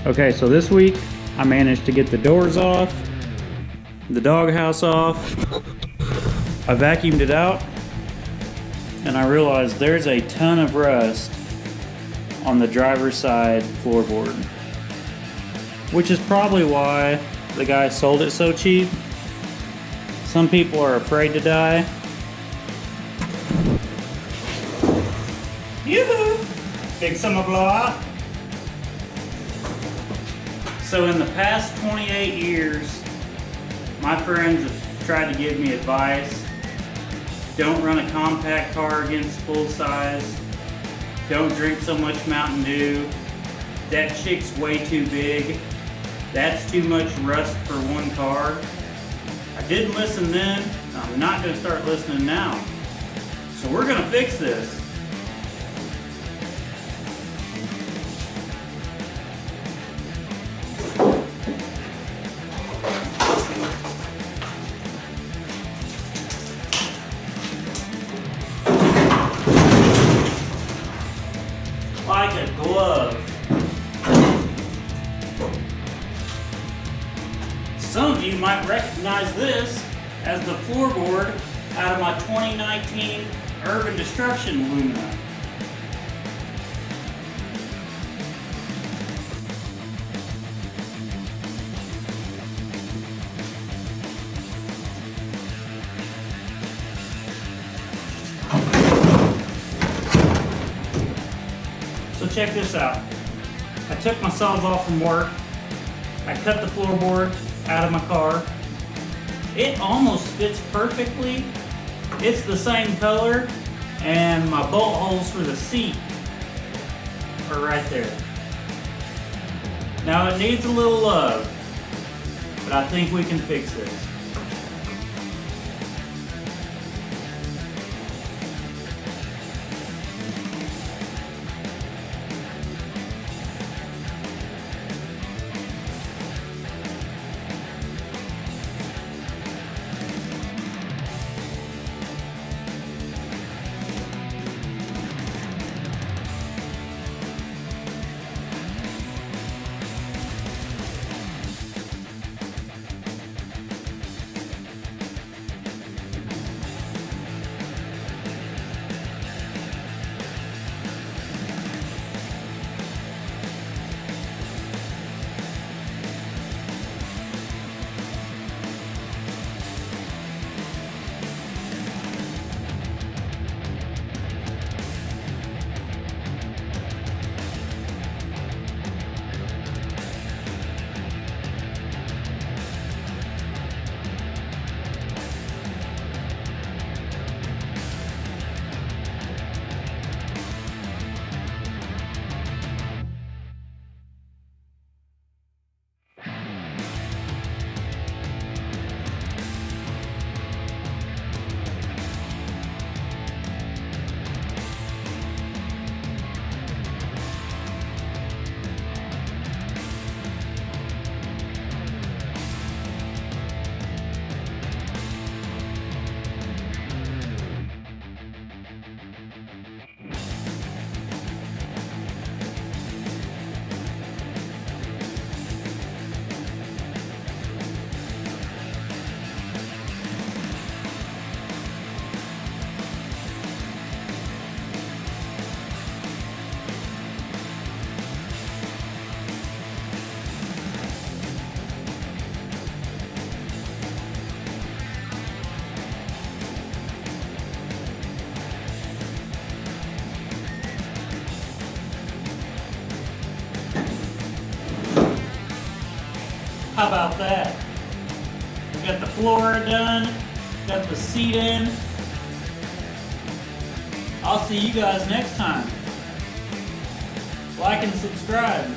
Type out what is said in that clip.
Okay, so this week I managed to get the doors off, the doghouse off. I vacuumed it out and I realized there's a ton of rust on the driver's side floorboard, which is probably why the guy sold it so cheap. Some people are afraid to die. Yoo-hoo! Big summer blowout. So in the past 28 years, my friends have tried to give me advice. Don't run a compact car against full size. Don't drink so much Mountain Dew. That chick's way too big. That's too much rust for one car. I didn't listen then. I'm not going to start listening now. So we're going to fix this. Like a glove. Some of you might recognize this as the floorboard out of my 2019 Urban Destruction Lumina. So check this out. I took my saws off from work. I cut the floorboard out of my car. It almost fits perfectly. It's the same color, and my bolt holes for the seat are right there. Now it needs a little love, but I think we can fix this. How about that? We got the floor done, got the seat in. I'll see you guys next time. Like and subscribe.